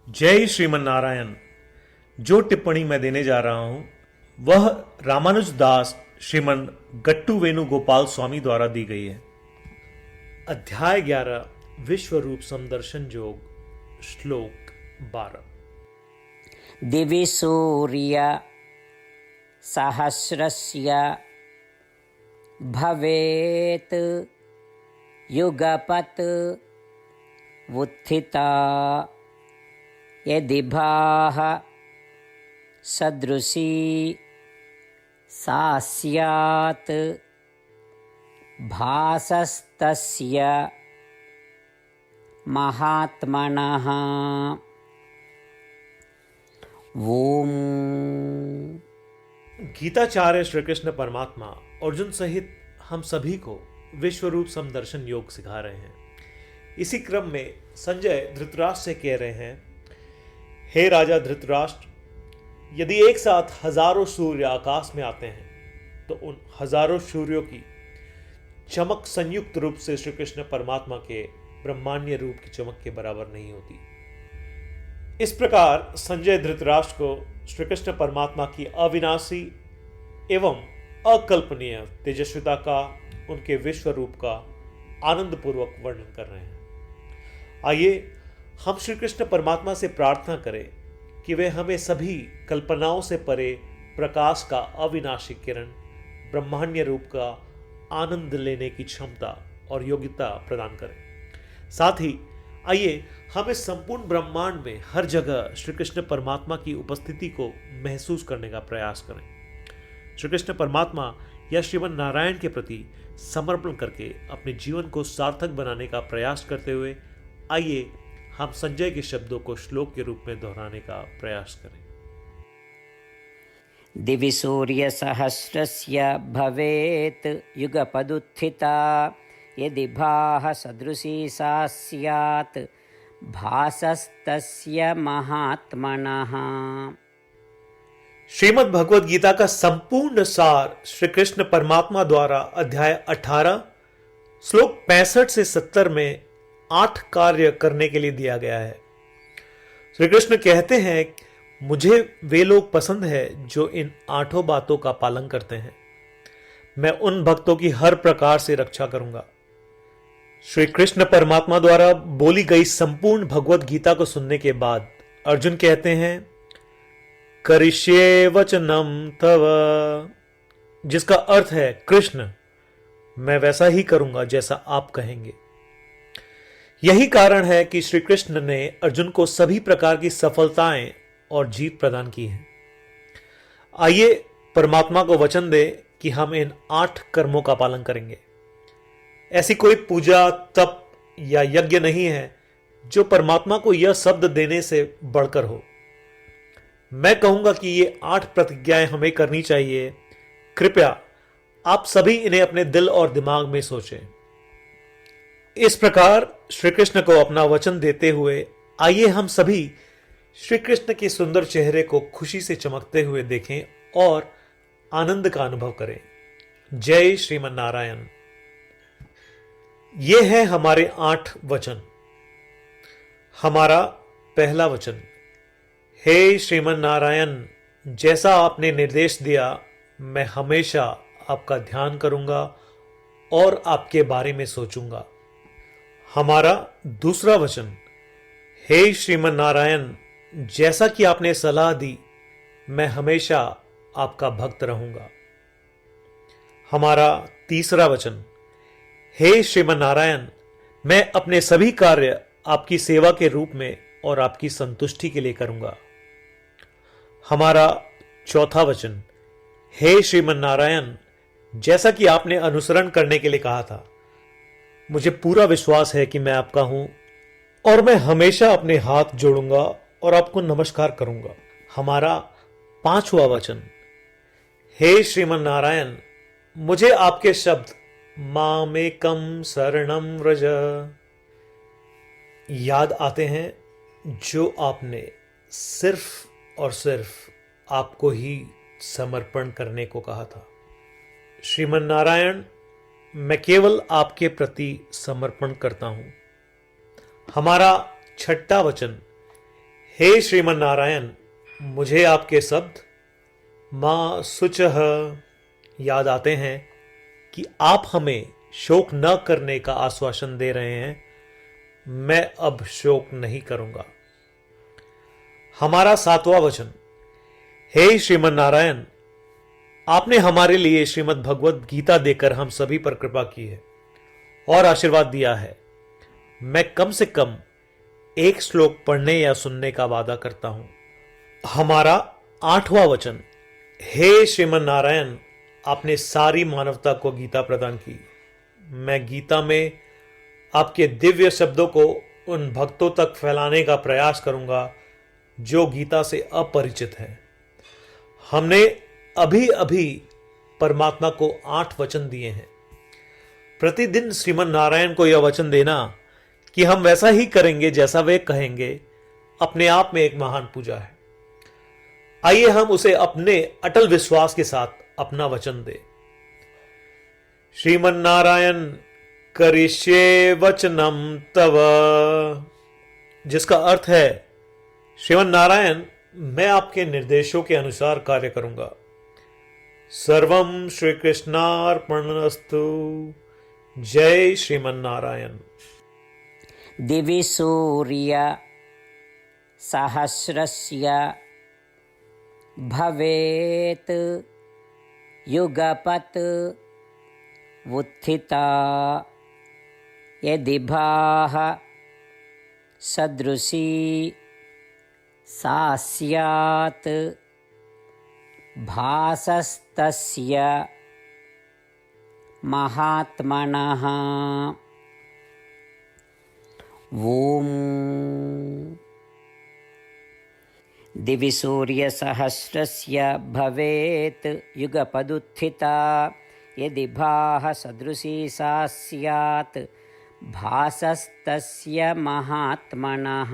जय श्रीमन नारायण। जो टिप्पणी मैं देने जा रहा हूं वह रामानुज दास श्रीमन गट्टू वेणुगोपाल स्वामी द्वारा दी गई है। अध्याय 11 विश्व रूप समदर्शन योग श्लोक 12। दिवि सूर्य सहस्रस्य भवेत् युगपत् उत्थिता यदि भाः सदृशी सा स्यात् भासस्तस्य महात्मनः। ओम। गीताचार्य श्री कृष्ण परमात्मा अर्जुन सहित हम सभी को विश्व रूप समदर्शन योग सिखा रहे हैं। इसी क्रम में संजय धृतराष्ट्र से कह रहे हैं, हे राजा धृतराष्ट्र, यदि एक साथ हजारों सूर्य आकाश में आते हैं तो उन हजारों सूर्यों की चमक संयुक्त रूप से श्री कृष्ण परमात्मा के ब्रह्मांडीय रूप की चमक के बराबर नहीं होती। इस प्रकार संजय धृतराष्ट्र को श्री कृष्ण परमात्मा की अविनाशी एवं अकल्पनीय तेजस्विता का, उनके विश्व रूप का आनंद पूर्वक वर्णन कर रहे हैं। आइए हम श्री कृष्ण परमात्मा से प्रार्थना करें कि वे हमें सभी कल्पनाओं से परे प्रकाश का अविनाशी किरण, ब्रह्मांडीय रूप का आनंद लेने की क्षमता और योग्यता प्रदान करें। साथ ही आइए हम इस संपूर्ण ब्रह्मांड में हर जगह श्री कृष्ण परमात्मा की उपस्थिति को महसूस करने का प्रयास करें। श्री कृष्ण परमात्मा या श्रीमन नारायण के प्रति समर्पण करके अपने जीवन को सार्थक बनाने का प्रयास करते हुए आइए हम संजय के शब्दों को श्लोक के रूप में दोहराने का प्रयास करें। दिवि सूर्य सहस्रस्य भवेत् युगपदुत्थिता यदि भाः सदृशी सा स्यात् भासस्तस्य महात्मनः। श्रीमद् भगवद गीता का संपूर्ण सार श्री कृष्ण परमात्मा द्वारा अध्याय 18 श्लोक 65 से 70 में 8 कार्य करने के लिए दिया गया है। श्री कृष्ण कहते हैं, मुझे वे लोग पसंद है जो इन 8 बातों का पालन करते हैं। मैं उन भक्तों की हर प्रकार से रक्षा करूंगा। श्री कृष्ण परमात्मा द्वारा बोली गई संपूर्ण भगवद गीता को सुनने के बाद अर्जुन कहते हैं, करिष्ये वचनम तव, जिसका अर्थ है कृष्ण, मैं वैसा ही करूंगा जैसा आप कहेंगे। यही कारण है कि श्री कृष्ण ने अर्जुन को सभी प्रकार की सफलताएं और जीत प्रदान की है। आइए परमात्मा को वचन दे कि हम इन 8 कर्मों का पालन करेंगे। ऐसी कोई पूजा, तप या यज्ञ नहीं है जो परमात्मा को यह शब्द देने से बढ़कर हो। मैं कहूंगा कि ये 8 प्रतिज्ञाएं हमें करनी चाहिए। कृपया आप सभी इन्हें अपने दिल और दिमाग में सोचें। इस प्रकार श्री कृष्ण को अपना वचन देते हुए आइए हम सभी श्री कृष्ण के सुंदर चेहरे को खुशी से चमकते हुए देखें और आनंद का अनुभव करें। जय श्रीमन नारायण। ये है हमारे 8 वचन। हमारा पहला वचन, हे श्रीमन नारायण, जैसा आपने निर्देश दिया मैं हमेशा आपका ध्यान करूंगा और आपके बारे में सोचूंगा। हमारा दूसरा वचन, हे श्रीमन नारायण, जैसा कि आपने सलाह दी मैं हमेशा आपका भक्त रहूंगा। हमारा तीसरा वचन, हे श्रीमन नारायण, मैं अपने सभी कार्य आपकी सेवा के रूप में और आपकी संतुष्टि के लिए करूंगा। हमारा चौथा वचन, हे श्रीमन नारायण, जैसा कि आपने अनुसरण करने के लिए कहा था, मुझे पूरा विश्वास है कि मैं आपका हूं और मैं हमेशा अपने हाथ जोड़ूंगा और आपको नमस्कार करूंगा। हमारा पांचवा वचन, हे श्रीमन नारायण, मुझे आपके शब्द मामेकम शरणम व्रज याद आते हैं, जो आपने सिर्फ और सिर्फ आपको ही समर्पण करने को कहा था। श्रीमन नारायण, मैं केवल आपके प्रति समर्पण करता हूं। हमारा छठा वचन, हे श्रीमन नारायण, मुझे आपके शब्द माँ शुचः याद आते हैं कि आप हमें शोक न करने का आश्वासन दे रहे हैं। मैं अब शोक नहीं करूंगा। हमारा 7वां वचन। हे श्रीमन नारायण, आपने हमारे लिए श्रीमद् भगवद गीता देकर हम सभी पर कृपा की है और आशीर्वाद दिया है। मैं कम से कम एक श्लोक पढ़ने या सुनने का वादा करता हूं। हमारा 8वां वचन। हे श्रीमन नारायण, आपने सारी मानवता को गीता प्रदान की। मैं गीता में आपके दिव्य शब्दों को उन भक्तों तक फैलाने का प्रयास करूंगा जो गीता से अपरिचित हैं। हमने अभी अभी परमात्मा को 8 वचन दिए हैं। प्रतिदिन श्रीमन नारायण को यह वचन देना कि हम वैसा ही करेंगे जैसा वे कहेंगे, अपने आप में एक महान पूजा है। आइए हम उसे अपने अटल विश्वास के साथ अपना वचन दें। श्रीमन नारायण करिष्ये वचनम तव, जिसका अर्थ है, श्रीमन नारायण, मैं आपके निर्देशों के अनुसार कार्य करूंगा। सर्वम श्री कृष्णार्पणमस्तु। जय श्रीमन नारायण। दिवि सूर्य सहस्रस्य भवेत् युगपत् उत्थिता यदि भाः सदृशी सा स्यात् भासस्तस्य महात्मनः। ॐ दिवि सूर्यसहस्रस्य भवेत् युगपदुत्थिता यदि भाः सदृशी सा स्यात् भासस्तस्य महात्मनः।